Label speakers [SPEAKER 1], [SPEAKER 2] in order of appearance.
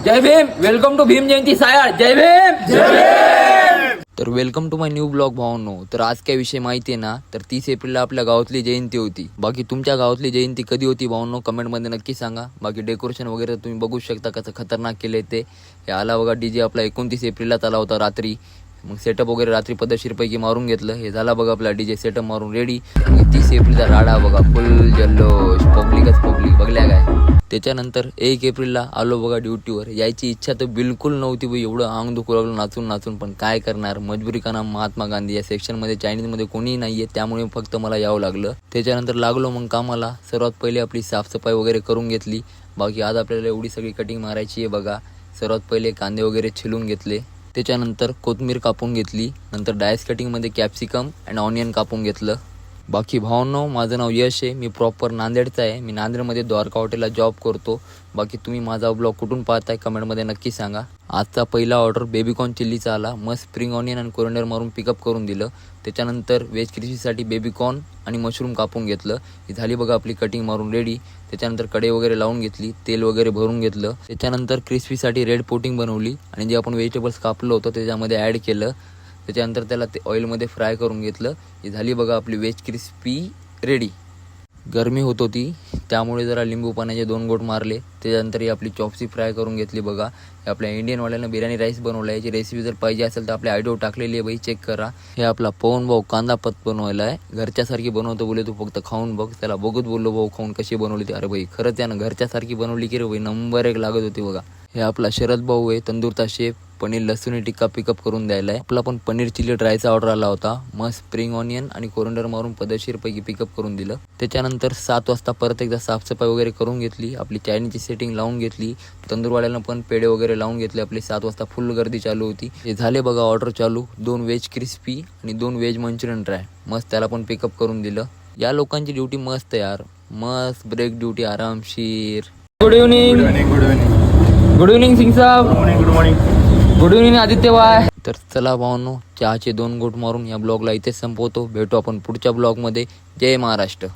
[SPEAKER 1] Jai Bhim. Welcome to Bhim Jayanti सायाळ. जय भीम. तर welcome to my new blog भावांनो. तर आज काय विषय माहिती आहे ना, तर 30 एप्रिलला आपल्या गावातली जयंती होती. बाकी तुमच्या गावातली जयंती कधी होती भावांनो, कमेंटमध्ये नक्की सांगा. बाकी डेकोरेशन वगैरे तुम्ही बघू शकता कसं खतरनाक केले ते. हे आला बघा डीजे आपला 29 एप्रिललाच आला होता रात्री. मग सेटअप वगैरे रात्री पद्धतशीरपैकी मारून घेतलं. हे झाला बघा आपला डीजे सेटअप मारून रेडी. 30 एप्रिलचा राडा बघा, फुल जल्लोष, पब्लिकच पब्लिक बघल्या काय. त्याच्यानंतर 1 एप्रिलला आलो बघा ड्युटीवर. यायची इच्छा तर बिलकुल नव्हती बाई, एवढं अंग दुखू लागलं नाचून नाचून, पण काय करणार, मजबुरी का नाम महात्मा गांधी. या सेक्शनमध्ये चायनीजमध्ये कोणीही नाही आहे, त्यामुळे फक्त मला यावं लागलं. त्याच्यानंतर लागलो मग कामाला. सर्वात पहिले आपली साफसफाई वगैरे करून घेतली. बाकी आज आपल्याला एवढी सगळी कटिंग मारायची आहे बघा. सर्वात पहिले कांदे वगैरे छिलून घेतले. त्याच्यानंतर कोथिंबीर कापून घेतली. नंतर डायस कटिंगमध्ये कॅप्सिकम अँड ऑनियन कापून घेतलं. बाकी भावांनो, माझं नाव यश आहे. मी प्रॉपर नांदेडचा आहे. मी नांदेडमध्ये द्वारका हॉटेलला जॉब करतो. बाकी तुम्ही माझा ब्लॉग कुठून पाहताय कमेंटमध्ये नक्की सांगा. आजचा पहिला ऑर्डर बेबीकॉर्न चिल्लीचा आला. मस्त स्प्रिंग ऑनियन आणि कोरिंडर मारून पिकअप करून दिलं. त्याच्यानंतर व्हेज क्रिस्पीसाठी बेबीकॉर्न आणि मशरूम कापून घेतलं. ही झाली बघा आपली कटिंग मारून रेडी. त्याच्यानंतर कढई वगैरे लावून घेतली, तेल वगैरे भरून घेतलं. त्याच्यानंतर क्रिस्पीसाठी रेड पोटिंग बनवली आणि जे आपण व्हेजिटेबल्स कापलं होतं त्याच्यामध्ये ॲड केलं. त्याच्यानंतर त्याला ते ऑइलमध्ये फ्राय करून घेतलं. ही झाली बघा आपली व्हेज क्रिस्पी रेडी. गरमी होत होती त्यामुळे जरा लिंबू पाण्याचे 2 घोट मारले. त्याच्यानंतर ही आपली चॉप्सी फ्राय करून घेतली बघा. हे आपल्या इंडियनवाल्यांना बिर्याणी राईस बनवला. याची रेसिपी जर पाहिजे असेल तर आपल्या आयडिओ टाकलेली आहे बाई, चेक करा. हे आपला पवन भाऊ कांदा पत बनवायला आहे. घरच्यासारखी बनवतो बोले, तू फक्त खाऊन बघ. त्याला बघत बोललो भाऊ खाऊन कशी बनवली ती. अरे भाई खरंच त्यानं घरच्यासारखी बनवली की रे भाई, नंबर 1 लागत होती बघा. हे आपला शरद भाऊ आहे, तंदूरचा शेफ. पनीर लसूण टिक्का पिकअप करून द्यायला आहे. आपला पण पनीर चिली ड्रायचा ऑर्डर आला होता. मस्त स्प्रिंग ऑनियन आणि कोरिंडर मारून पद्धतशीरपैकी पिकअप करून दिलं. त्याच्यानंतर 7 वाजता परत एकदा साफसफाई वगैरे करून घेतली. आपली चायनीची सेटिंग लावून घेतली. तंदूरवाल्याला पण पेढे वगैरे लावून घेतले. आपली 7 वाजता फुल गर्दी चालू होती. हे झाले बघा ऑर्डर चालू. 2 व्हेज क्रिस्पी आणि 2 व्हेज मंचुरियन ड्राय. मस्त त्याला पण पिकअप करून दिलं. या लोकांची ड्युटी मस्त आहे यार, मस्त ब्रेक ड्युटी आरामशीर. Good evening. Good evening Singh साहेब. Good morning. Good evening Aditya Y. तर चला भावांनो, चहाचे 2 घोट मारून या ब्लॉगला इथेच संपवतो. भेटू आपण पुढच्या ब्लॉगमध्ये. जय महाराष्ट्र.